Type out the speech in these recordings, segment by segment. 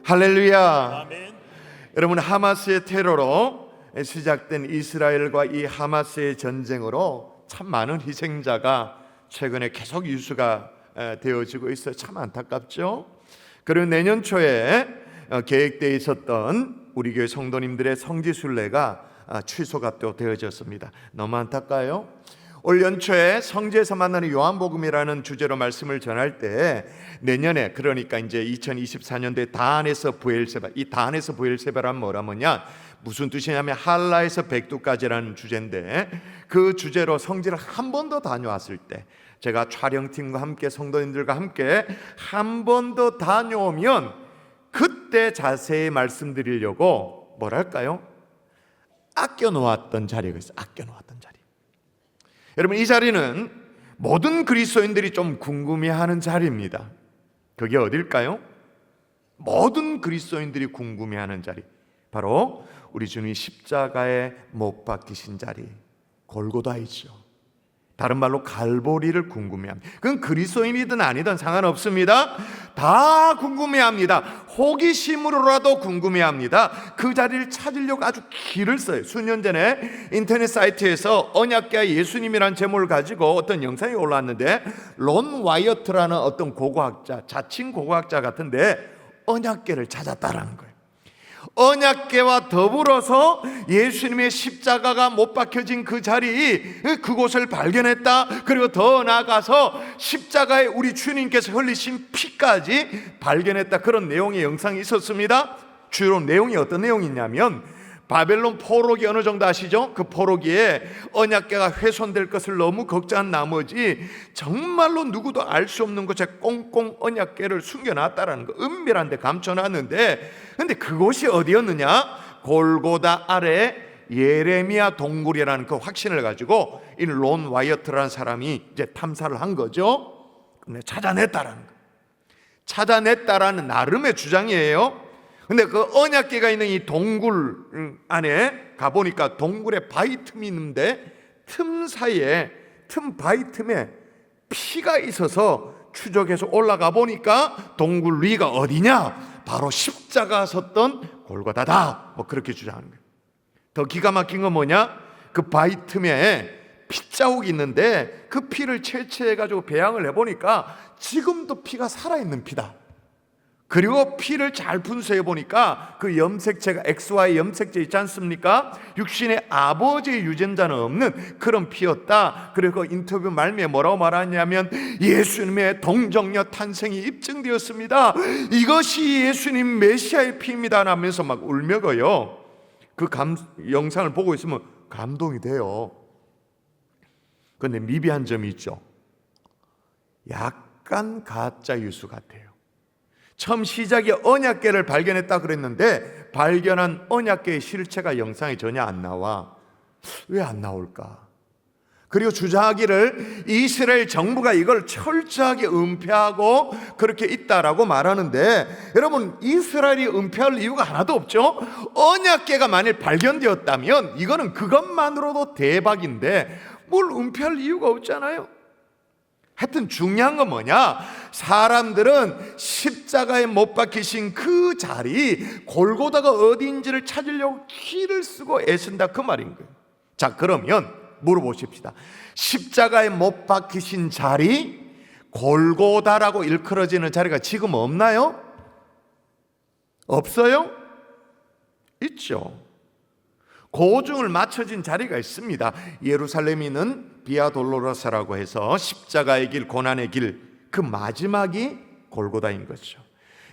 할렐루야. 아멘. 여러분, 하마스의 테러로 시작된 이스라엘과 이 하마스의 전쟁으로 참 많은 희생자가 최근에 계속 유수가 되어지고 있어요. 참 안타깝죠. 그리고 내년 초에 계획되어 있었던 우리 교회 성도님들의 성지순례가 취소가 또 되어졌습니다. 너무 안타까워요. 올 연초에 성지에서 만나는 요한복음이라는 주제로 말씀을 전할 때 내년에, 그러니까 이제 2024년도에 다한에서 부엘세바, 이 다한에서 부엘세바란 뭐라면요, 무슨 뜻이냐면 할라에서 백두까지라는 주제인데, 그 주제로 성지를 한 번 더 다녀왔을 때, 제가 촬영팀과 함께 성도님들과 함께 한 번 더 다녀오면 그때 자세히 말씀드리려고 뭐랄까요? 아껴 놓았던 자리가 있어요. 아껴 놓았던 자리. 여러분, 이 자리는 모든 그리스도인들이 좀 궁금해하는 자리입니다. 그게 어딜까요? 모든 그리스도인들이 궁금해하는 자리, 바로 우리 주님이 십자가에 못 박히신 자리, 골고다이죠. 다른 말로 갈보리를 궁금해합니다. 그건 그리스도인이든 아니든 상관없습니다. 다 궁금해합니다. 호기심으로라도 궁금해합니다. 그 자리를 찾으려고 아주 길을 써요. 수년 전에 인터넷 사이트에서 언약궤와 예수님이라는 제목을 가지고 어떤 영상이 올라왔는데, 론 와이어트라는 어떤 고고학자, 자칭 고고학자 같은데 언약궤를 찾았다라는 거예요. 언약궤와 더불어서 예수님의 십자가가 못 박혀진 그 자리, 그곳을 발견했다. 그리고 더 나아가서 십자가에 우리 주님께서 흘리신 피까지 발견했다. 그런 내용의 영상이 있었습니다. 주로 내용이 어떤 내용이냐면, 바벨론 포로기 어느 정도 아시죠? 그 포로기에 언약궤가 훼손될 것을 너무 걱정한 나머지 정말로 누구도 알 수 없는 곳에 꽁꽁 언약궤를 숨겨놨다라는 거, 은밀한 데 감춰놨는데, 근데 그곳이 어디였느냐? 골고다 아래 예레미야 동굴이라는 그 확신을 가지고 이 론 와이어트라는 사람이 이제 탐사를 한 거죠. 근데 찾아냈다라는 거. 찾아냈다라는 나름의 주장이에요. 근데 그 언약궤가 있는 이 동굴 안에 가보니까 동굴에 바위 틈이 있는데, 틈 사이에, 틈 바위 틈에 피가 있어서 추적해서 올라가 보니까 동굴 위가 어디냐? 바로 십자가 섰던 골고다다. 뭐 그렇게 주장하는 거예요. 더 기가 막힌 건 뭐냐? 그 바위 틈에 피자국이 있는데 그 피를 채취해가지고 배양을 해보니까 지금도 피가 살아있는 피다. 그리고 피를 잘 분석해 보니까 그 염색체가 XY 염색체 있지 않습니까? 육신의 아버지의 유전자는 없는 그런 피였다. 그리고 인터뷰 말미에 뭐라고 말하냐면, 예수님의 동정녀 탄생이 입증되었습니다. 이것이 예수님 메시아의 피입니다 하면서 막 울며거요. 그 영상을 보고 있으면 감동이 돼요. 그런데 미비한 점이 있죠. 약간 가짜 뉴스 같아요. 처음 시작에 언약궤를 발견했다 그랬는데, 발견한 언약궤의 실체가 영상에 전혀 안 나와. 왜 안 나올까? 그리고 주장하기를 이스라엘 정부가 이걸 철저하게 은폐하고 그렇게 있다라고 말하는데, 여러분, 이스라엘이 은폐할 이유가 하나도 없죠. 언약궤가 만일 발견되었다면 이거는 그것만으로도 대박인데 뭘 은폐할 이유가 없잖아요. 하여튼 중요한 건 뭐냐? 사람들은 십자가에 못 박히신 그 자리, 골고다가 어디인지를 찾으려고 키를 쓰고 애쓴다, 그 말인 거예요. 자, 그러면 물어보십시다. 십자가에 못 박히신 자리, 골고다라고 일컬어지는 자리가 지금 없나요? 없어요? 있죠. 고중을 맞춰진 자리가 있습니다. 예루살렘이는 비아 돌로로사라고 해서 십자가의 길, 고난의 길, 그 마지막이 골고다인 거죠.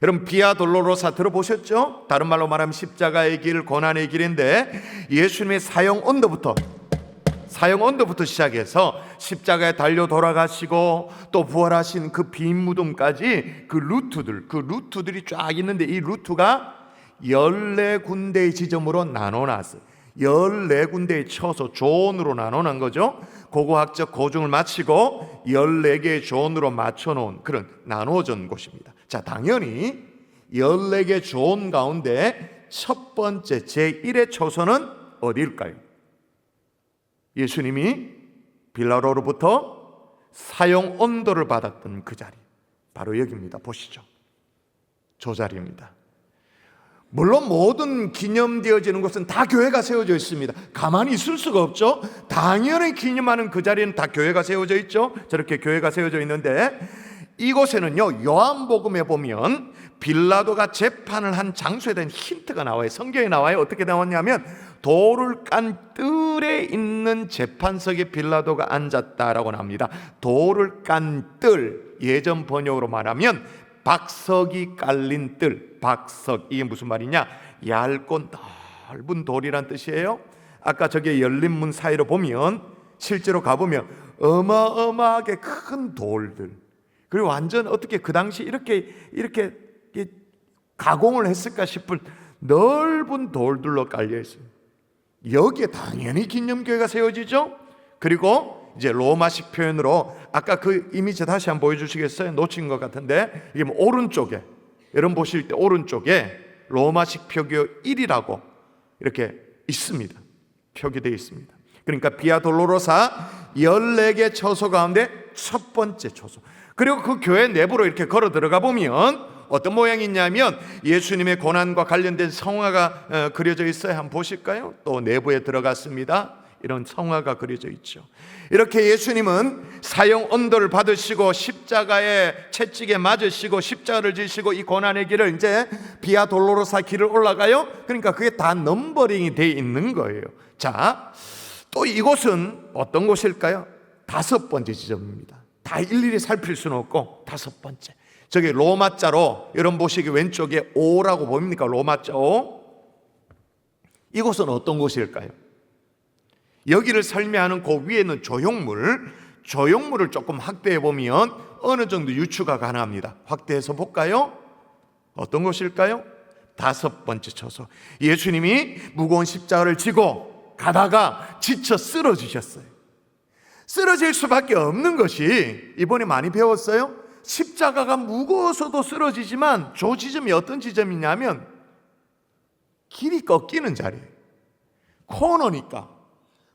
여러분, 비아 돌로로사 들어보셨죠? 다른 말로 말하면 십자가의 길, 고난의 길인데, 예수님의 사형 언도부터 시작해서 십자가에 달려 돌아가시고 또 부활하신 그 빈 무덤까지 그 루트들이 쫙 있는데, 이 루트가 14군데의 지점으로 나눠놨어요. 14군데에 쳐서 존으로 나눠놓은 거죠. 고고학적 고중을 마치고 14개의 존으로 맞춰놓은 그런 나눠진 곳입니다. 자, 당연히 14개 존 가운데 첫 번째 제1의 초소는 어디일까요? 예수님이 빌라로로부터 사형 언도를 받았던 그 자리, 바로 여기입니다. 보시죠. 저 자리입니다. 물론 모든 기념되어지는 곳은 다 교회가 세워져 있습니다. 가만히 있을 수가 없죠. 당연히 기념하는 그 자리는 다 교회가 세워져 있죠. 저렇게 교회가 세워져 있는데, 이곳에는요, 요한복음에 보면 빌라도가 재판을 한 장소에 대한 힌트가 나와요. 성경에 나와요. 어떻게 나왔냐면, 돌을 깐 뜰에 있는 재판석에 빌라도가 앉았다라고 나옵니다. 돌을 깐 뜰, 예전 번역으로 말하면 박석이 깔린 뜰, 박석. 이게 무슨 말이냐? 얇고 넓은 돌이란 뜻이에요. 아까 저게 열린 문 사이로 보면, 실제로 가보면 어마어마하게 큰 돌들, 그리고 완전 어떻게 그 당시 이렇게 가공을 했을까 싶은 넓은 돌들로 깔려 있습니다. 여기에 당연히 기념교회가 세워지죠. 그리고 이제 로마식 표현으로, 아까 그 이미지 다시 한번 보여주시겠어요? 놓친 것 같은데, 이게 뭐 오른쪽에, 여러분 보실 때 오른쪽에 로마식 표기어 1이라고 이렇게 있습니다. 표기되어 있습니다. 그러니까 비아 돌로로사 14개 처소 가운데 첫 번째 처소. 그리고 그 교회 내부로 이렇게 걸어 들어가 보면 어떤 모양이 있냐면, 예수님의 고난과 관련된 성화가 그려져 있어요. 한번 보실까요? 또 내부에 들어갔습니다. 이런 성화가 그려져 있죠. 이렇게 예수님은 사형 언도를 받으시고 십자가에 채찍에 맞으시고 십자가를 지시고 이 고난의 길을 이제 비아 돌로로사 길을 올라가요. 그러니까 그게 다 넘버링이 되어 있는 거예요. 자, 또 이곳은 어떤 곳일까요? 5번째 지점입니다. 다 일일이 살필 수는 없고 5번째. 저기 로마자로, 여러분 보시기 왼쪽에 O라고 보입니까? 로마자 O. 이곳은 어떤 곳일까요? 여기를 설명하는 그 위에는 조형물을 조금 확대해 보면 어느 정도 유추가 가능합니다. 확대해서 볼까요? 어떤 곳일까요? 5번째 처소. 예수님이 무거운 십자가를 지고 가다가 지쳐 쓰러지셨어요. 쓰러질 수밖에 없는 것이, 이번에 많이 배웠어요. 십자가가 무거워서도 쓰러지지만 저 지점이 어떤 지점이냐면 길이 꺾이는 자리예요. 코너니까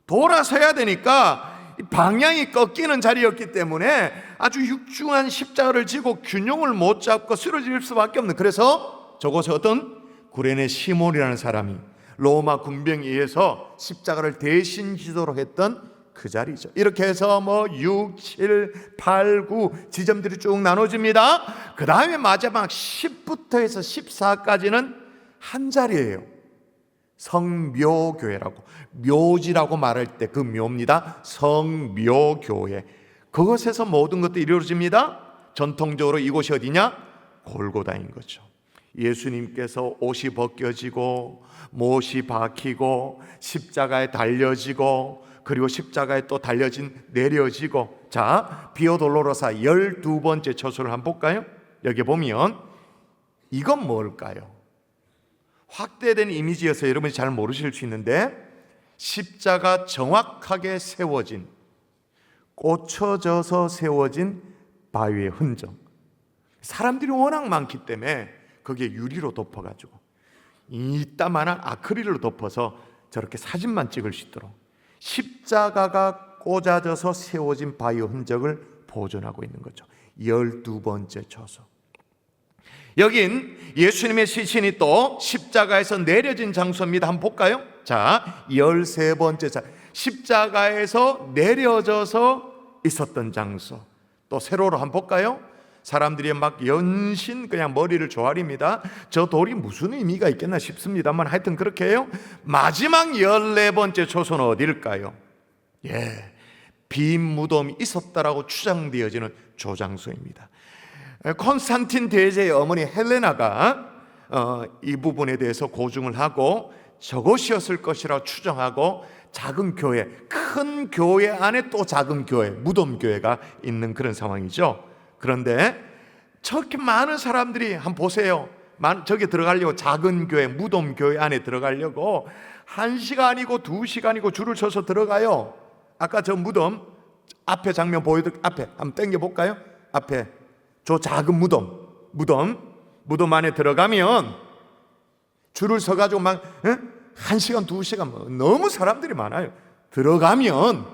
돌아서야 되니까 방향이 꺾이는 자리였기 때문에 아주 육중한 십자가를 지고 균형을 못 잡고 쓰러질 수밖에 없는, 그래서 저곳에 어떤 구레네 시몬이라는 사람이 로마 군병에 의해서 십자가를 대신 지도로 했던 그 자리죠. 이렇게 해서 6, 7, 8, 9 지점들이 쭉 나눠집니다. 그 다음에 마지막 10부터 해서 14까지는 한 자리예요. 성묘교회라고, 묘지라고 말할 때 그 묘입니다. 성묘교회. 그것에서 모든 것들이 이루어집니다. 전통적으로 이곳이 어디냐? 골고다인 거죠. 예수님께서 옷이 벗겨지고 못이 박히고 십자가에 달려지고, 그리고 십자가에 또 달려진 내려지고. 자, 비오 돌로로사 12번째 처소를 한번 볼까요? 여기 보면 이건 뭘까요? 확대된 이미지여서 여러분이 잘 모르실 수 있는데, 십자가 정확하게 세워진, 꽂혀져서 세워진 바위의 흔적. 사람들이 워낙 많기 때문에 거기에 유리로 덮어가지고 이따만한 아크릴로 덮어서 저렇게 사진만 찍을 수 있도록 십자가가 꽂아져서 세워진 바위 흔적을 보존하고 있는 거죠. 12번째 처소. 여긴 예수님의 시신이 또 십자가에서 내려진 장소입니다. 한번 볼까요? 자, 13번째 자, 십자가에서 내려져서 있었던 장소. 또 세로로 한번 볼까요? 사람들이 막 연신 그냥 머리를 조아립니다. 저 돌이 무슨 의미가 있겠나 싶습니다만 하여튼 그렇게 해요. 마지막 14번째 초소는 어디일까요? 빈 무덤이 있었다라고 추정되어지는 조장소입니다. 콘스탄틴 대제의 어머니 헬레나가 이 부분에 대해서 고증을 하고 저것이었을 것이라고 추정하고, 작은 교회, 큰 교회 안에 또 작은 교회, 무덤 교회가 있는 그런 상황이죠. 그런데 저렇게 많은 사람들이 한번 보세요. 저기 들어가려고, 작은 교회, 무덤 교회 안에 들어가려고 1시간이고 2시간이고 줄을 서서 들어가요. 아까 저 무덤 앞에 장면 앞에 한번 당겨 볼까요? 앞에 저 작은 무덤 안에 들어가면 줄을 서가지고 막 1시간 2시간, 너무 사람들이 많아요. 들어가면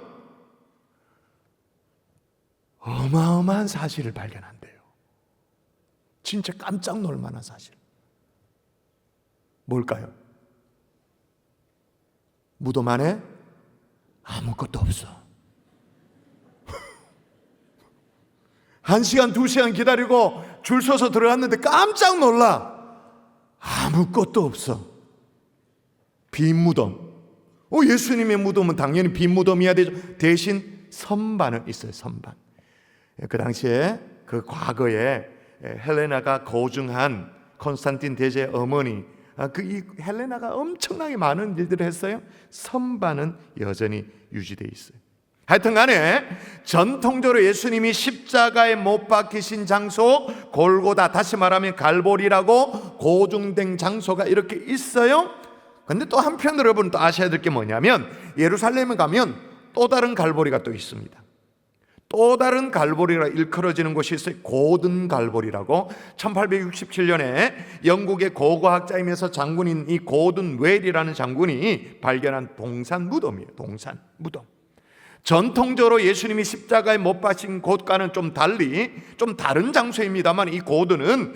어마어마한 사실을 발견한대요. 진짜 깜짝 놀만한 사실. 뭘까요? 무덤 안에 아무것도 없어. 1시간, 2시간 기다리고 줄 서서 들어갔는데 깜짝 놀라. 아무것도 없어. 빈 무덤. 예수님의 무덤은 당연히 빈 무덤이어야 되죠. 대신 선반은 있어요. 선반. 그 당시에, 그 과거에 헬레나가 거중한 콘스탄틴 대제의 어머니, 이 헬레나가 엄청나게 많은 일들을 했어요. 선반은 여전히 유지되어 있어요. 하여튼 간에 전통적으로 예수님이 십자가에 못 박히신 장소 골고다, 다시 말하면 갈보리라고 고증된 장소가 이렇게 있어요. 근데 또 한편으로 여러분 또 아셔야 될 게 뭐냐면, 예루살렘에 가면 또 다른 갈보리가 또 있습니다. 또 다른 갈보리가 일컬어지는 곳이 있어요. 고든 갈보리라고. 1867년에 영국의 고고학자이면서 장군인 이 고든 웰이라는 장군이 발견한 동산 무덤이에요. 동산 무덤. 전통적으로 예수님이 십자가에 못 박힌 곳과는 좀 달리 좀 다른 장소입니다만, 이 고든은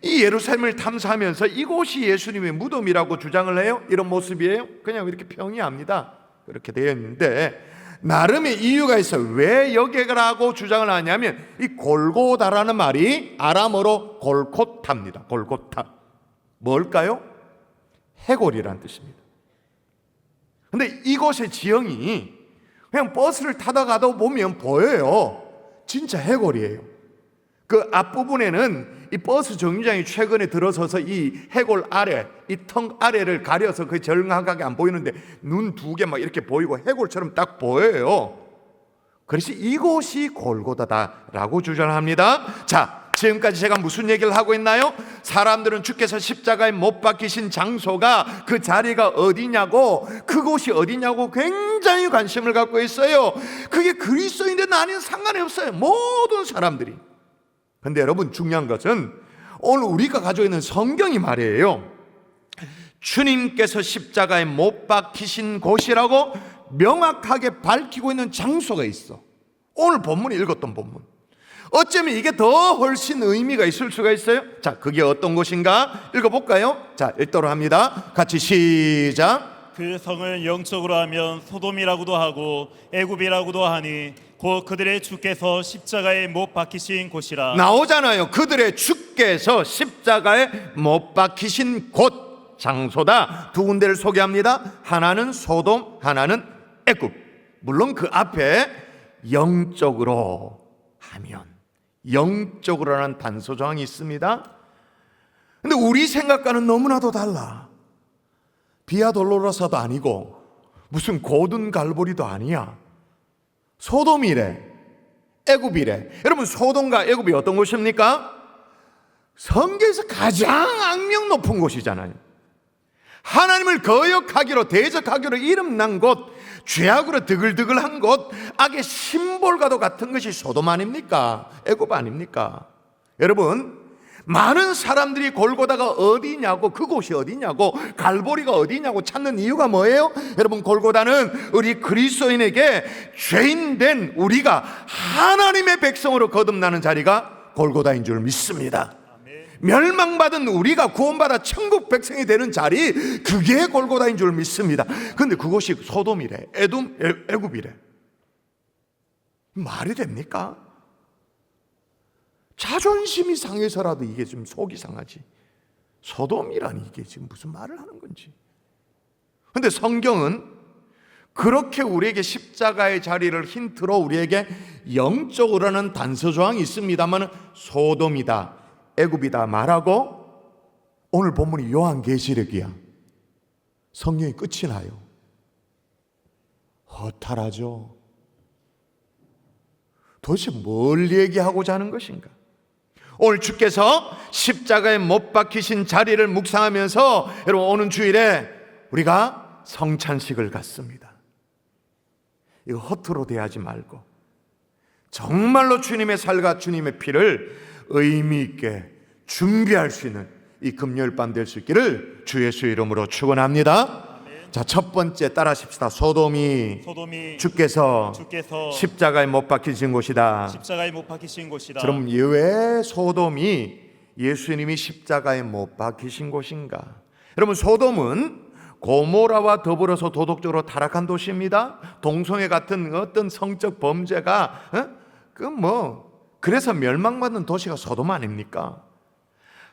이 예루살렘을 탐사하면서 이곳이 예수님의 무덤이라고 주장을 해요. 이런 모습이에요. 그냥 이렇게 평이합니다. 그렇게 되어 있는데 나름의 이유가 있어요. 왜 여기라고 주장을 하냐면, 이 골고다라는 말이 아람어로 골고타입니다. 골고타. 뭘까요? 해골이라는 뜻입니다. 근데 이곳의 지형이 그냥 버스를 타다 가다 보면 보여요. 진짜 해골이에요. 그 앞부분에는 이 버스 정류장이 최근에 들어서서 이 해골 아래, 이 턱 아래를 가려서 그 정확하게 안 보이는데 눈 2개 막 이렇게 보이고 해골처럼 딱 보여요. 그래서 이곳이 골고다다라고 주장합니다. 자, 지금까지 제가 무슨 얘기를 하고 있나요? 사람들은 주께서 십자가에 못 박히신 장소가, 그 자리가 어디냐고, 그곳이 어디냐고 굉장히 관심을 갖고 있어요. 그게 그리스도인든 아닌 상관이 없어요. 모든 사람들이. 근데 여러분, 중요한 것은 오늘 우리가 가지고 있는 성경이 말이에요. 주님께서 십자가에 못 박히신 곳이라고 명확하게 밝히고 있는 장소가 있어. 오늘 본문에 읽었던 본문. 어쩌면 이게 더 훨씬 의미가 있을 수가 있어요. 자, 그게 어떤 곳인가 읽어볼까요? 자, 읽도록 합니다. 같이 시작. 그 성을 영적으로 하면 소돔이라고도 하고 애굽이라고도 하니 곧 그들의 주께서 십자가에 못 박히신 곳이라. 나오잖아요. 그들의 주께서 십자가에 못 박히신 곳, 장소다. 두 군데를 소개합니다. 하나는 소돔, 하나는 애굽. 물론 그 앞에 영적으로 하면, 영적으로라는 단서 조항이 있습니다. 근데 우리 생각과는 너무나도 달라. 비아 돌로로사도 아니고 무슨 고든 갈보리도 아니야. 소돔이래, 애굽이래. 여러분, 소돔과 애굽이 어떤 곳입니까? 성경에서 가장 악명 높은 곳이잖아요. 하나님을 거역하기로, 대적하기로 이름난 곳, 죄악으로 드글드글한 곳, 악의 심볼과도 같은 것이 소돔 아닙니까? 애굽 아닙니까? 여러분, 많은 사람들이 골고다가 어디냐고, 그곳이 어디냐고, 갈보리가 어디냐고 찾는 이유가 뭐예요? 여러분, 골고다는 우리 그리스도인에게 죄인된 우리가 하나님의 백성으로 거듭나는 자리가 골고다인 줄 믿습니다. 멸망받은 우리가 구원받아 천국 백성이 되는 자리, 그게 골고다인 줄 믿습니다. 그런데 그곳이 소돔이래, 애굽이래. 말이 됩니까? 자존심이 상해서라도 이게 좀 속이 상하지. 소돔이라니 이게 지금 무슨 말을 하는 건지. 그런데 성경은 그렇게 우리에게 십자가의 자리를 힌트로 우리에게 영적으로는 단서조항이 있습니다만 소돔이다, 애굽이다 말하고, 오늘 본문이 요한계시록이야. 성경이 끝이 나요. 허탈하죠. 도대체 뭘 얘기하고자 하는 것인가? 오늘 주께서 십자가에 못 박히신 자리를 묵상하면서 여러분, 오는 주일에 우리가 성찬식을 갖습니다. 이거 허투루 대하지 말고 정말로 주님의 살과 주님의 피를 의미 있게 준비할 수 있는 이 금요일 밤 될 수 있기를 주 예수 이름으로 축원합니다. 자, 첫 번째 따라하십시다. 소돔이 주께서 십자가에 못 박히신 곳이다. 십자가에 못 박히신 곳이다. 그럼 왜 소돔이 예수님이 십자가에 못 박히신 곳인가? 여러분, 소돔은 고모라와 더불어서 도덕적으로 타락한 도시입니다. 동성애 같은 어떤 성적 범죄가 그래서 멸망받는 도시가 소돔 아닙니까?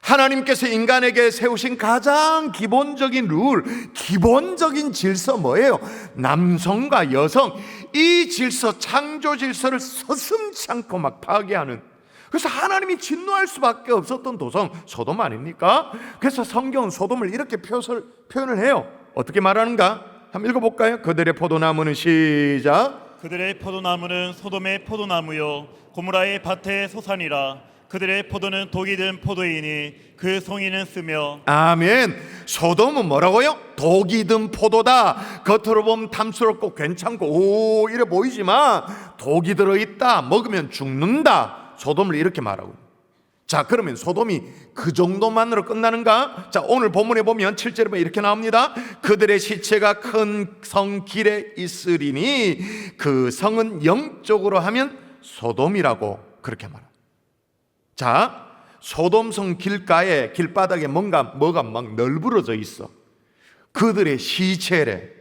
하나님께서 인간에게 세우신 가장 기본적인 룰, 기본적인 질서 뭐예요? 남성과 여성, 이 질서, 창조 질서를 서슴지 않고 막 파괴하는, 그래서 하나님이 진노할 수밖에 없었던 도성 소돔 아닙니까? 그래서 성경은 소돔을 이렇게 표현을 해요. 어떻게 말하는가? 한번 읽어볼까요? 그들의 포도나무는 시작. 그들의 포도나무는 소돔의 포도나무요 고모라의 밭의 소산이라. 그들의 포도는 독이 든 포도이니 그 송이는 쓰며. 아멘. 소돔은 뭐라고요? 독이 든 포도다. 겉으로 보면 탐스럽고 괜찮고 오 이래 보이지만 독이 들어있다. 먹으면 죽는다. 소돔을 이렇게 말하고. 자, 그러면 소돔이 그 정도만으로 끝나는가? 자, 오늘 본문에 보면 7절에 보면 이렇게 나옵니다. 그들의 시체가 큰 성 길에 있으리니 그 성은 영적으로 하면 소돔이라고 그렇게 말합니다. 자, 소돔성 길가에 길바닥에 뭐가 막 널브러져 있어. 그들의 시체래.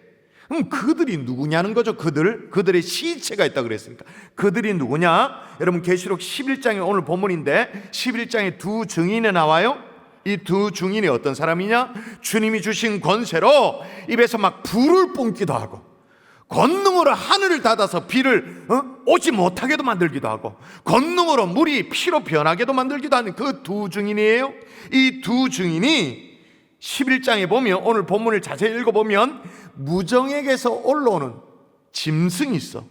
그럼 그들이 누구냐는 거죠. 그들의 시체가 있다 그랬으니까 그들이 누구냐? 여러분, 계시록 11장이 오늘 본문인데 11장에 두 증인이 나와요. 이 두 증인이 어떤 사람이냐? 주님이 주신 권세로 입에서 막 불을 뿜기도 하고 권능으로 하늘을 닫아서 비를 오지 못하게도 만들기도 하고 권능으로 물이 피로 변하게도 만들기도 하는 그 두 증인이에요. 이 두 증인이 11장에 보면, 오늘 본문을 자세히 읽어보면 무정에게서 올라오는 짐승이 있어.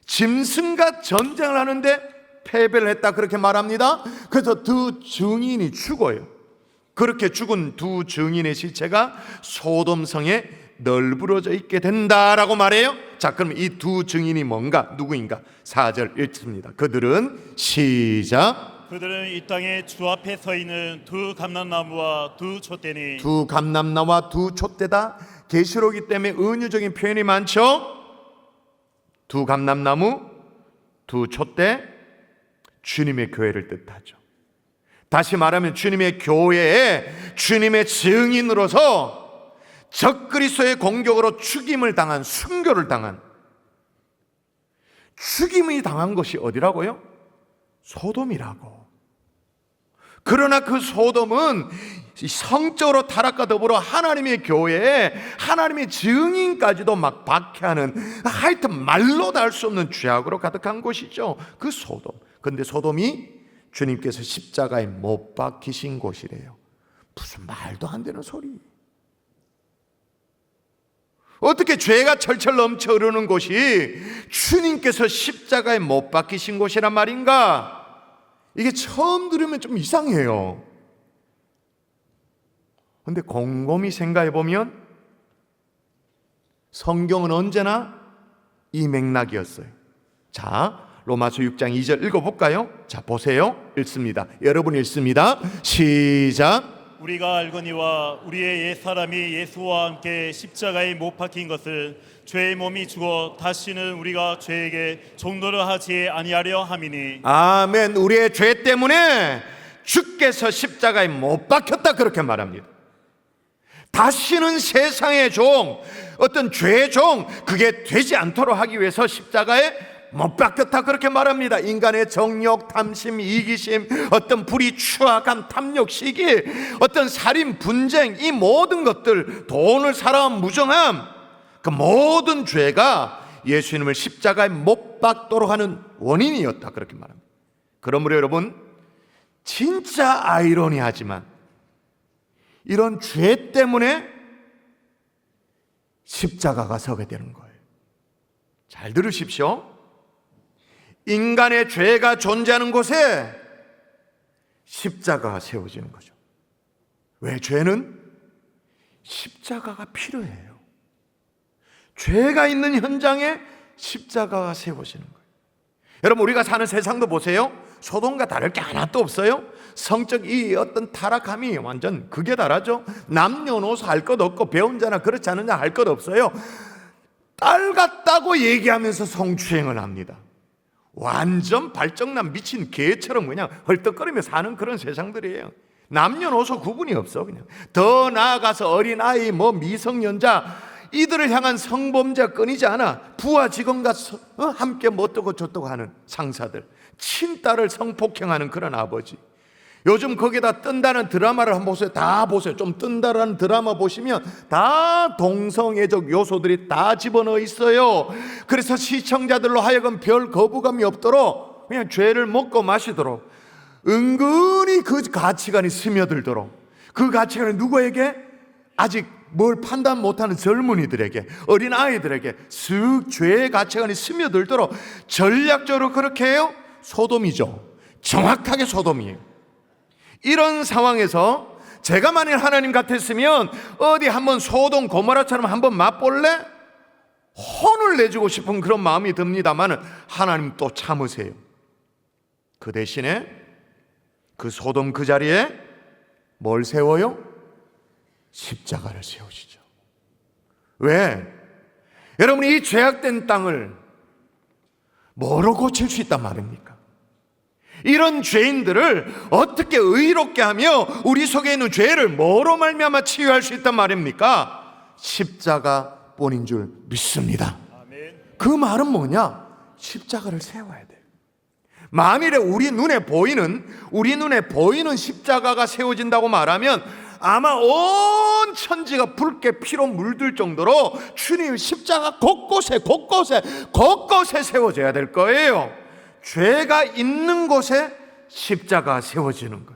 짐승과 전쟁을 하는데 패배를 했다 그렇게 말합니다. 그래서 두 증인이 죽어요. 그렇게 죽은 두 증인의 시체가 소돔성에 널브러져 있게 된다라고 말해요. 자, 그럼 이 두 증인이 뭔가, 누구인가? 4절 읽습니다. 그들은 시작. 그들은 이 땅에 주 앞에 서 있는 두 감람나무와 두 촛대니. 두 감람나무와 두 촛대다. 계시록이기 때문에 은유적인 표현이 많죠. 두 감람나무, 두 촛대, 주님의 교회를 뜻하죠. 다시 말하면 주님의 교회에 주님의 증인으로서 적그리스도의 공격으로 죽임을 당한, 순교를 당한, 죽임이 당한 것이 어디라고요? 소돔이라고. 그러나 그 소돔은 성적으로 타락과 더불어 하나님의 교회에 하나님의 증인까지도 막 박해하는, 하여튼 말로 다 할 수 없는 죄악으로 가득한 곳이죠. 그 소돔. 그런데 소돔이 주님께서 십자가에 못 박히신 곳이래요. 무슨 말도 안 되는 소리. 어떻게 죄가 철철 넘쳐 흐르는 곳이 주님께서 십자가에 못 박히신 곳이란 말인가? 이게 처음 들으면 좀 이상해요. 그런데 곰곰이 생각해 보면 성경은 언제나 이 맥락이었어요. 자, 로마서 6장 2절 읽어볼까요? 자, 보세요. 읽습니다. 여러분 읽습니다. 시작. 우리가 알거니와 우리의 옛사람이 예수와 함께 십자가에 못 박힌 것을 죄의 몸이 죽어 다시는 우리가 죄에게 종노를 하지 아니하려 함이니. 아멘. 우리의 죄 때문에 주께서 십자가에 못 박혔다 그렇게 말합니다. 다시는 세상의 종, 어떤 죄의 종, 그게 되지 않도록 하기 위해서 십자가에 못 박혔다 그렇게 말합니다. 인간의 정욕, 탐심, 이기심, 어떤 불의, 추악함, 탐욕, 시기, 어떤 살인, 분쟁, 이 모든 것들, 돈을 사랑함, 무정함, 그 모든 죄가 예수님을 십자가에 못 박도록 하는 원인이었다 그렇게 말합니다. 그러므로 여러분, 진짜 아이러니하지만 이런 죄 때문에 십자가가 서게 되는 거예요. 잘 들으십시오. 인간의 죄가 존재하는 곳에 십자가가 세워지는 거죠. 왜? 죄는 십자가가 필요해요. 죄가 있는 현장에 십자가가 세워지는 거예요. 여러분, 우리가 사는 세상도 보세요. 소돔과 다를 게 하나도 없어요. 성적 이 어떤 타락함이 완전 극에 달하죠. 남녀노소 할 것 없고 배운 자나 그렇지 않은 자 할 것 없어요. 딸 같다고 얘기하면서 성추행을 합니다. 완전 발정난 미친 개처럼 그냥 헐떡거리며 사는 그런 세상들이에요. 남녀노소 구분이 없어. 그냥 더 나아가서 어린아이, 미성년자, 이들을 향한 성범죄가 끊이지 않아. 부하 직원과 함께 어떠고 저떠고 하는 상사들, 친딸을 성폭행하는 그런 아버지. 요즘 거기다 뜬다는 드라마를 한번 보세요. 다 보세요. 좀 뜬다라는 드라마 보시면 다 동성애적 요소들이 다 집어넣어 있어요. 그래서 시청자들로 하여금 별 거부감이 없도록 그냥 죄를 먹고 마시도록 은근히 그 가치관이 스며들도록, 그 가치관이 누구에게? 아직 뭘 판단 못하는 젊은이들에게, 어린아이들에게 슥 죄의 가치관이 스며들도록 전략적으로 그렇게 해요? 소돔이죠. 정확하게 소돔이에요. 이런 상황에서 제가 만일 하나님 같았으면 어디 한번 소돔 고모라처럼 한번 맛볼래? 혼을 내주고 싶은 그런 마음이 듭니다만 하나님 또 참으세요. 그 대신에 그 소돔 그 자리에 뭘 세워요? 십자가를 세우시죠. 왜? 여러분, 이 죄악된 땅을 뭐로 고칠 수 있단 말입니까? 이런 죄인들을 어떻게 의롭게 하며 우리 속에 있는 죄를 뭐로 말미암아 치유할 수 있단 말입니까? 십자가뿐인 줄 믿습니다. 아멘. 그 말은 뭐냐? 십자가를 세워야 돼요. 만일에 우리 눈에 보이는 십자가가 세워진다고 말하면 아마 온 천지가 붉게 피로 물들 정도로 주님 십자가 곳곳에 세워져야 될 거예요. 죄가 있는 곳에 십자가 세워지는 것,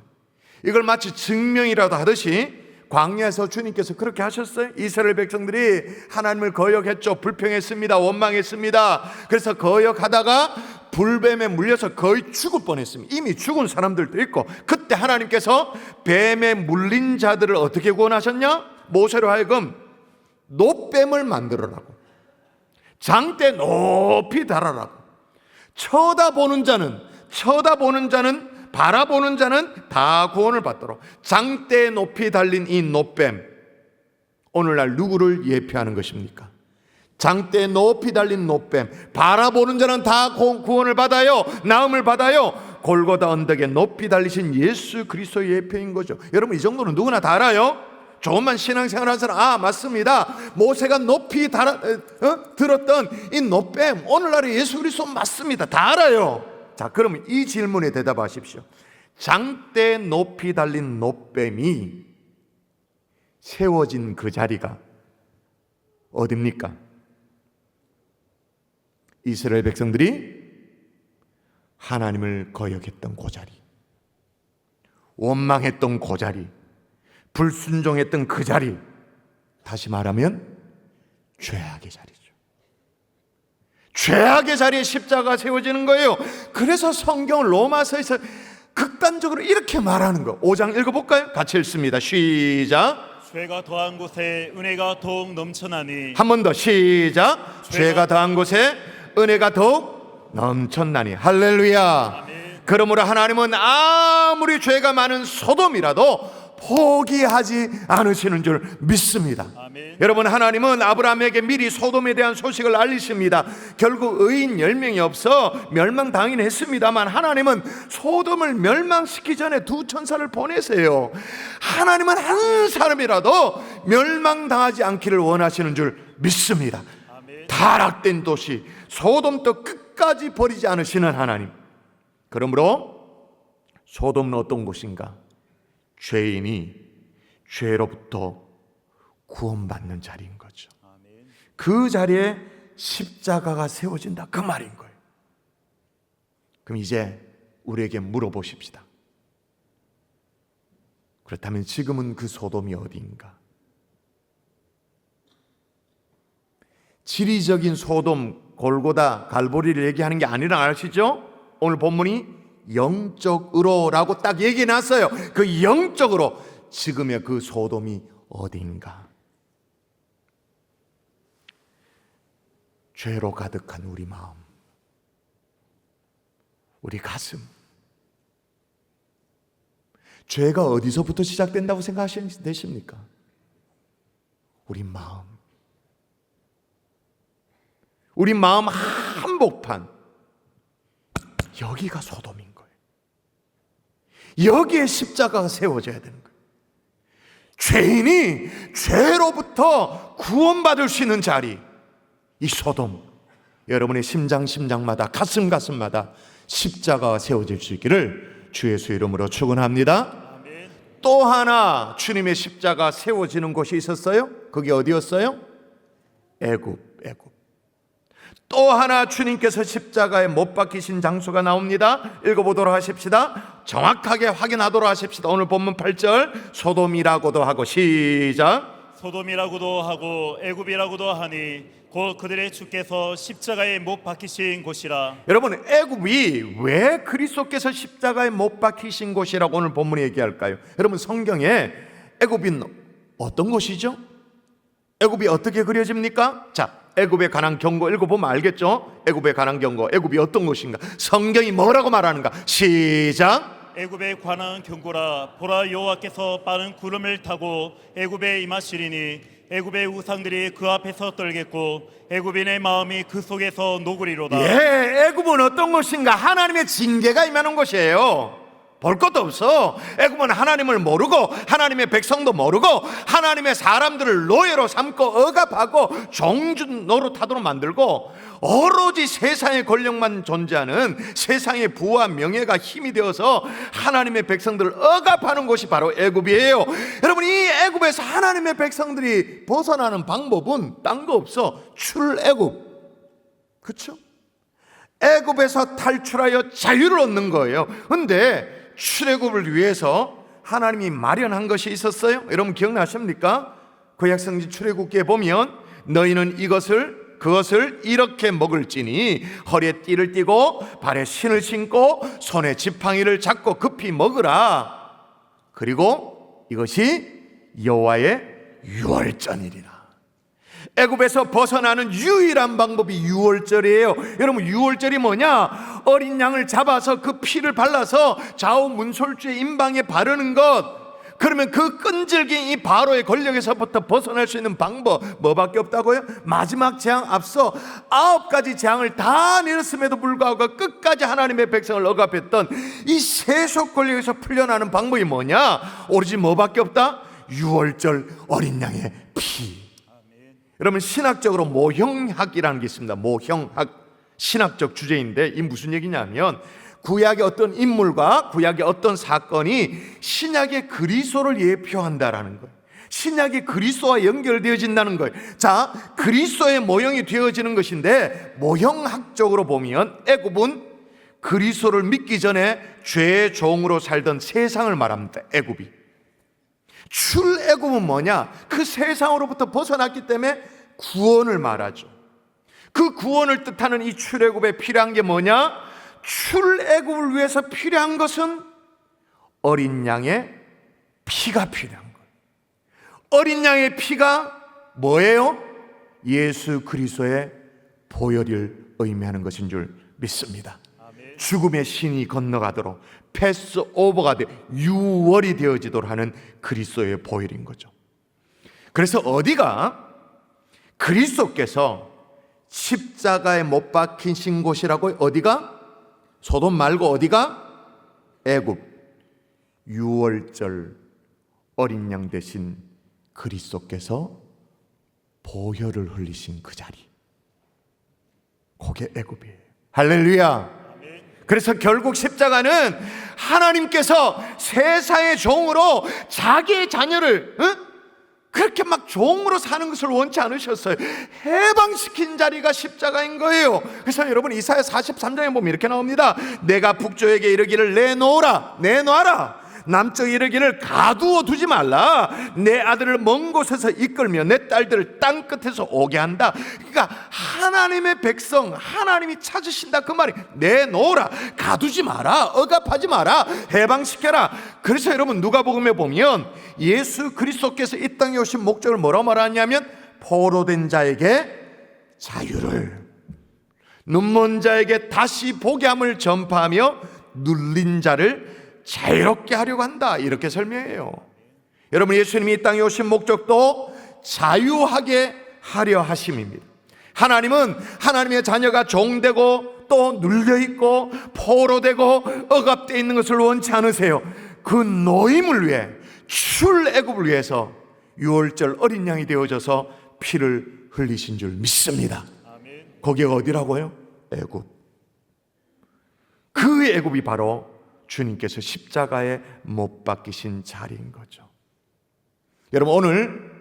이걸 마치 증명이라도 하듯이 광야에서 주님께서 그렇게 하셨어요. 이스라엘 백성들이 하나님을 거역했죠. 불평했습니다. 원망했습니다. 그래서 거역하다가 불뱀에 물려서 거의 죽을 뻔했습니다. 이미 죽은 사람들도 있고, 그때 하나님께서 뱀에 물린 자들을 어떻게 구원하셨냐? 모세로 하여금 놋뱀을 만들어라고, 장대 높이 달아라고. 쳐다보는 자는 바라보는 자는 다 구원을 받도록 장대 높이 달린 이 놋뱀, 오늘날 누구를 예표하는 것입니까? 장대 높이 달린 놋뱀, 바라보는 자는 다 구원을 받아요. 나음을 받아요. 골고다 언덕에 높이 달리신 예수 그리스도의 예표인 거죠. 여러분, 이 정도는 누구나 다 알아요. 조금만 신앙생활 하는 사람, 맞습니다. 모세가 높이 들었던 이 놋뱀, 오늘날의 예수 그리스도 맞습니다. 다 알아요. 자, 그러면 이 질문에 대답하십시오. 장대 높이 달린 놋뱀이 세워진 그 자리가 어딥니까? 이스라엘 백성들이 하나님을 거역했던 그 자리, 원망했던 그 자리, 불순종했던 그 자리, 다시 말하면 죄악의 자리죠. 죄악의 자리에 십자가가 세워지는 거예요. 그래서 성경은 로마서에서 극단적으로 이렇게 말하는 거, 5장 읽어볼까요? 같이 읽습니다. 시작. 죄가 더한 곳에 은혜가 더욱 넘쳐나니. 한 번 더 시작. 죄가 더한 곳에 은혜가 더욱 넘쳤나니. 할렐루야. 아멘. 그러므로 하나님은 아무리 죄가 많은 소돔이라도 포기하지 않으시는 줄 믿습니다. 아멘. 여러분, 하나님은 아브라함에게 미리 소돔에 대한 소식을 알리십니다. 결국 의인 10명이 없어 멸망당하긴 했습니다만 하나님은 소돔을 멸망시키기 전에 두 천사를 보내세요. 하나님은 한 사람이라도 멸망당하지 않기를 원하시는 줄 믿습니다. 아멘. 타락된 도시 소돔도 끝까지 버리지 않으시는 하나님. 그러므로 소돔은 어떤 곳인가? 죄인이 죄로부터 구원받는 자리인 거죠. 아멘. 그 자리에 십자가가 세워진다, 그 말인 거예요. 그럼 이제 우리에게 물어보십시다. 그렇다면 지금은 그 소돔이 어디인가? 지리적인 소돔, 골고다, 갈보리를 얘기하는 게 아니라 아시죠? 오늘 본문이 영적으로라고 딱 얘기해 놨어요. 그 영적으로 지금의 그 소돔이 어디인가? 죄로 가득한 우리 마음, 우리 가슴. 죄가 어디서부터 시작된다고 생각하십니까? 우리 마음. 우리 마음 한복판, 여기가 소돔인 거예요. 여기에 십자가가 세워져야 되는 거예요. 죄인이 죄로부터 구원받을 수 있는 자리, 이 소돔, 여러분의 심장마다 가슴마다 십자가가 세워질 수 있기를 주 예수 이름으로 축원합니다. 또 하나 주님의 십자가 세워지는 곳이 있었어요. 그게 어디였어요? 애굽. 또 하나 주님께서 십자가에 못 박히신 장소가 나옵니다. 읽어보도록 하십시다. 정확하게 확인하도록 하십시다. 오늘 본문 8절, 소돔이라고도 하고, 시작. 소돔이라고도 하고 애굽이라고도 하니 곧 그들의 주께서 십자가에 못 박히신 곳이라. 여러분, 애굽이 왜 그리스도께서 십자가에 못 박히신 곳이라고 오늘 본문이 얘기할까요? 여러분, 성경에 애굽이 어떤 곳이죠? 애굽이 어떻게 그려집니까? 자, 애굽에 관한 경고 읽어보면 알겠죠? 애굽에 관한 경고, 애굽이 어떤 곳인가? 성경이 뭐라고 말하는가? 시작. 애굽에 관한 경고라. 보라, 여호와께서 빠른 구름을 타고 애굽에 임하시리니 애굽의 우상들이 그 앞에서 떨겠고 애굽인의 마음이 그 속에서 녹으리로다. 예, 애굽은 어떤 곳인가? 하나님의 징계가 임하는 곳이에요. 볼 것도 없어. 애굽은 하나님을 모르고 하나님의 백성도 모르고 하나님의 사람들을 노예로 삼고 억압하고 종주 노릇하도록 만들고 오로지 세상의 권력만 존재하는, 세상의 부와 명예가 힘이 되어서 하나님의 백성들을 억압하는 곳이 바로 애굽이에요. 여러분, 이 애굽에서 하나님의 백성들이 벗어나는 방법은 딴 거 없어. 출애굽. 그렇죠? 애굽에서 탈출하여 자유를 얻는 거예요. 근데 출애굽을 위해서 하나님이 마련한 것이 있었어요. 여러분 기억나십니까? 구약성경 출애굽기에 보면 너희는 그것을 이렇게 먹을지니 허리에 띠를 띠고 발에 신을 신고 손에 지팡이를 잡고 급히 먹으라. 그리고 이것이 여호와의 유월절이리라. 애굽에서 벗어나는 유일한 방법이 유월절이에요. 여러분, 유월절이 뭐냐? 어린 양을 잡아서 그 피를 발라서 좌우 문솔주의 임방에 바르는 것. 그러면 그 끈질긴 이 바로의 권력에서부터 벗어날 수 있는 방법 뭐밖에 없다고요? 마지막 재앙 앞서 9가지 재앙을 다 내렸음에도 불구하고 끝까지 하나님의 백성을 억압했던 이 세속 권력에서 풀려나는 방법이 뭐냐? 오로지 뭐밖에 없다? 유월절 어린 양의 피. 여러분, 신학적으로 모형학이라는 게 있습니다. 모형학, 신학적 주제인데 이 무슨 얘기냐면 구약의 어떤 인물과 구약의 어떤 사건이 신약의 그리스도를 예표한다라는 거예요. 신약이 그리스도와 연결되어진다는 거예요. 자, 그리스도의 모형이 되어지는 것인데 모형학적으로 보면 애굽은 그리스도를 믿기 전에 죄의 종으로 살던 세상을 말합니다. 애굽이. 출애굽은 뭐냐? 그 세상으로부터 벗어났기 때문에 구원을 말하죠. 그 구원을 뜻하는 이 출애굽에 필요한 게 뭐냐? 출애굽을 위해서 필요한 것은 어린 양의 피가 필요한 거예요. 어린 양의 피가 뭐예요? 예수 그리스도의 보혈을 의미하는 것인 줄 믿습니다. 아멘. 죽음의 신이 건너가도록 패스오버가 돼 유월이 되어지도록 하는 그리스도의 보혈인 거죠. 그래서 어디가 그리스도께서 십자가에 못 박히신 곳이라고? 어디가? 소돔 말고 어디가? 애굽. 유월절 어린 양 대신 그리스도께서 보혈을 흘리신 그 자리, 그게 애굽이에요. 할렐루야. 그래서 결국 십자가는 하나님께서 세상의 종으로 자기의 자녀를 그렇게 막 종으로 사는 것을 원치 않으셨어요. 해방시킨 자리가 십자가인 거예요. 그래서 여러분 이사야 43장에 보면 이렇게 나옵니다. 내가 북쪽에게 이르기를 내놔라. 남쪽에 이르기를 가두어 두지 말라. 내 아들을 먼 곳에서 이끌며 내 딸들을 땅 끝에서 오게 한다. 그러니까 하나님의 백성, 하나님이 찾으신다 그 말이. 내놓으라, 가두지 마라, 억압하지 마라, 해방시켜라. 그래서 여러분 누가복음에 보면 예수 그리스도께서 이 땅에 오신 목적을 뭐라고 말하냐면 포로된 자에게 자유를, 눈먼 자에게 다시 보게 함을 전파하며 눌린 자를 자유롭게 하려고 한다, 이렇게 설명해요. 여러분, 예수님이 이 땅에 오신 목적도 자유하게 하려 하심입니다. 하나님은 하나님의 자녀가 종되고 또 눌려있고 포로되고 억압되어 있는 것을 원치 않으세요. 그 노임을 위해, 출애굽을 위해서 유월절 어린 양이 되어져서 피를 흘리신 줄 믿습니다. 아멘. 거기가 어디라고요? 애굽. 그 애굽이 바로 주님께서 십자가에 못 박히신 자리인 거죠. 여러분, 오늘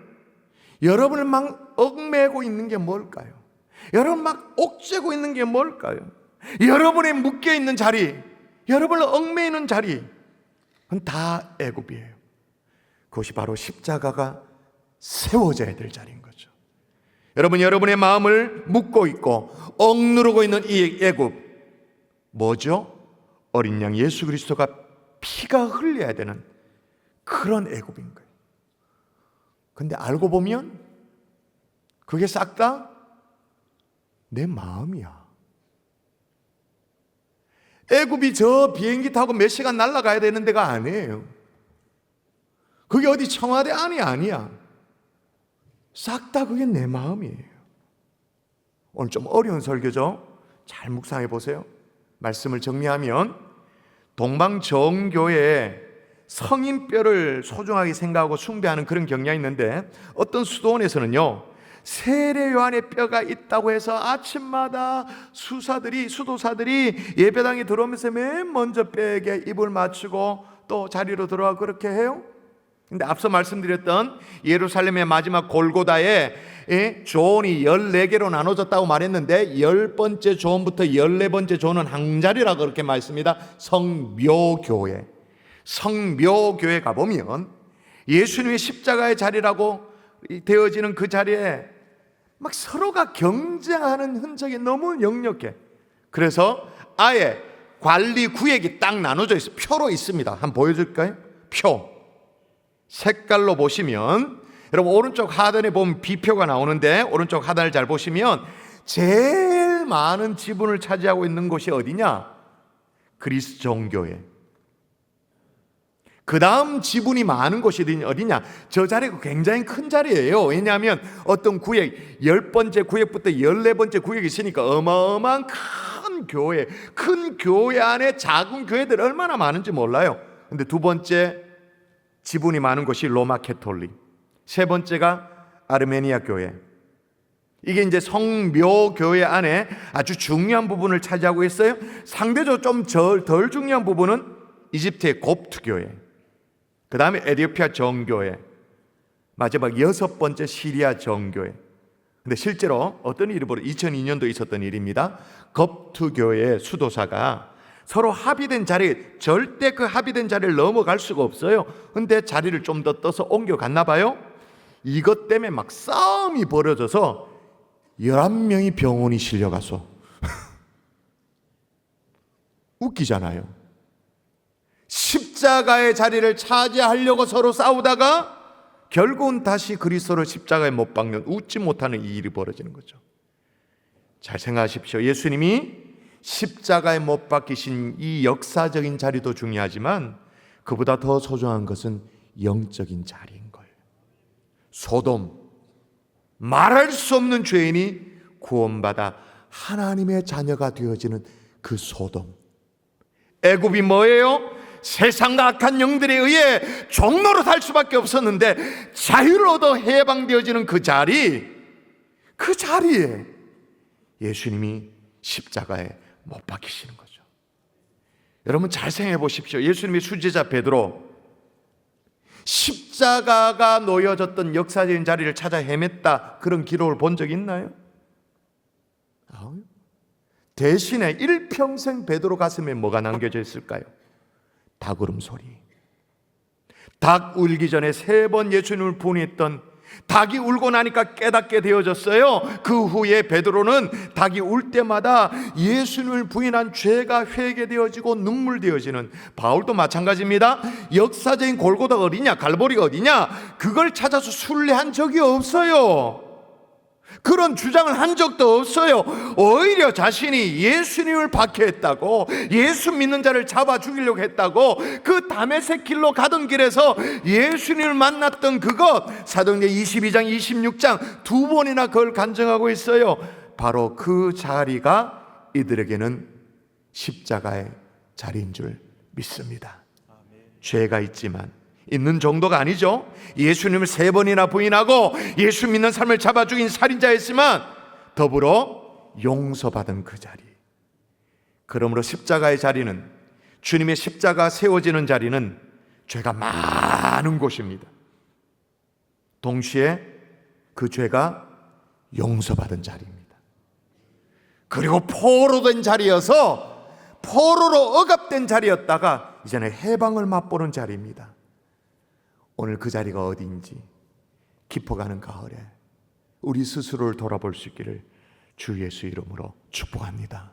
여러분을 막 얽매고 있는 게 뭘까요? 여러분 막 옥죄고 있는 게 뭘까요? 여러분의 묶여 있는 자리, 여러분을 얽매이는 자리, 그건 다 애굽이에요. 그것이 바로 십자가가 세워져야 될 자리인 거죠. 여러분, 여러분의 마음을 묶고 있고 억누르고 있는 이 애굽, 뭐죠? 어린 양 예수 그리스도가 피가 흘려야 되는 그런 애굽인 거예요. 근데 알고 보면 그게 싹 다 내 마음이야. 애굽이 저 비행기 타고 몇 시간 날아가야 되는 데가 아니에요. 그게 어디 청와대 안이 아니야. 싹 다 그게 내 마음이에요. 오늘 좀 어려운 설교죠? 잘 묵상해 보세요. 말씀을 정리하면 동방정교회에 성인뼈를 소중하게 생각하고 숭배하는 그런 경향이 있는데, 어떤 수도원에서는요, 세례 요한의 뼈가 있다고 해서 아침마다 수도사들이 예배당에 들어오면서 맨 먼저 뼈에게 입을 맞추고 또 자리로 들어와 그렇게 해요. 근데 앞서 말씀드렸던 예루살렘의 마지막 골고다에 조언이 14개로 나눠졌다고 말했는데, 10번째 조언부터 14번째 조언은 한 자리라고 그렇게 말했습니다. 성묘교회. 성묘교회 가보면 예수님의 십자가의 자리라고 되어지는 그 자리에 막 서로가 경쟁하는 흔적이 너무 역력해. 그래서 아예 관리 구역이 딱 나눠져 있어요. 표로 있습니다. 한번 보여줄까요? 표. 색깔로 보시면, 여러분 오른쪽 하단에 보면 B표가 나오는데, 오른쪽 하단을 잘 보시면 제일 많은 지분을 차지하고 있는 곳이 어디냐? 그리스 종교회. 그 다음 지분이 많은 곳이 어디냐? 저 자리가 굉장히 큰 자리예요. 왜냐하면 어떤 구역, 10번째 구역부터 14번째 구역이 있으니까 어마어마한 큰 교회, 큰 교회 안에 작은 교회들 얼마나 많은지 몰라요. 근데 두 번째 지분이 많은 곳이 로마 캐톨릭, 세 번째가 아르메니아 교회. 이게 이제 성묘교회 안에 아주 중요한 부분을 차지하고 있어요. 상대적으로 좀 덜 중요한 부분은 이집트의 곱트 교회, 그 다음에 에티오피아 정교회, 마지막 6번째 시리아 정교회. 근데 실제로 어떤 일이 벌어져, 2002년도에 있었던 일입니다. 곱트 교회의 수도사가 서로 합의된 자리, 절대 그 합의된 자리를 넘어갈 수가 없어요. 근데 자리를 좀 더 떠서 옮겨갔나 봐요. 이것 때문에 막 싸움이 벌어져서 11명이 병원이 실려가서 웃기잖아요. 십자가의 자리를 차지하려고 서로 싸우다가 결국은 다시 그리스도를 십자가에 못 박는, 웃지 못하는 이 일이 벌어지는 거죠. 잘 생각하십시오. 예수님이 십자가에 못 박히신 이 역사적인 자리도 중요하지만 그보다 더 소중한 것은 영적인 자리인 거예요. 소돔, 말할 수 없는 죄인이 구원받아 하나님의 자녀가 되어지는 그 소돔. 애굽이 뭐예요? 세상과 악한 영들에 의해 종로로 살 수밖에 없었는데 자유를 얻어 해방되어지는 그 자리에 예수님이 십자가에 못 박히시는 거죠. 여러분 잘 생각해 보십시오. 예수님의 수제자 베드로, 십자가가 놓여졌던 역사적인 자리를 찾아 헤맸다, 그런 기록을 본 적 있나요? 대신에 일평생 베드로 가슴에 뭐가 남겨져 있을까요? 닭 울음소리. 닭 울기 전에 3번 예수님을 부인했던, 닭이 울고 나니까 깨닫게 되어졌어요. 그 후에 베드로는 닭이 울 때마다 예수님을 부인한 죄가 회개되어지고 눈물되어지는, 바울도 마찬가지입니다. 역사적인 골고다가 어디냐, 갈보리가 어디냐, 그걸 찾아서 순례한 적이 없어요. 그런 주장을 한 적도 없어요. 오히려 자신이 예수님을 박해했다고, 예수 믿는 자를 잡아 죽이려고 했다고, 그 다메섹 길로 가던 길에서 예수님을 만났던 그것, 사도행전 22장 26장 2번이나 그걸 간증하고 있어요. 바로 그 자리가 이들에게는 십자가의 자리인 줄 믿습니다. 죄가 있지만, 있는 정도가 아니죠. 예수님을 3번이나 부인하고 예수 믿는 삶을 잡아 죽인 살인자였지만 더불어 용서받은 그 자리. 그러므로 십자가의 자리는, 주님의 십자가 세워지는 자리는 죄가 많은 곳입니다. 동시에 그 죄가 용서받은 자리입니다. 그리고 포로된 자리여서, 포로로 억압된 자리였다가 이제는 해방을 맛보는 자리입니다. 오늘 그 자리가 어디인지 깊어가는 가을에 우리 스스로를 돌아볼 수 있기를 주 예수 이름으로 축복합니다.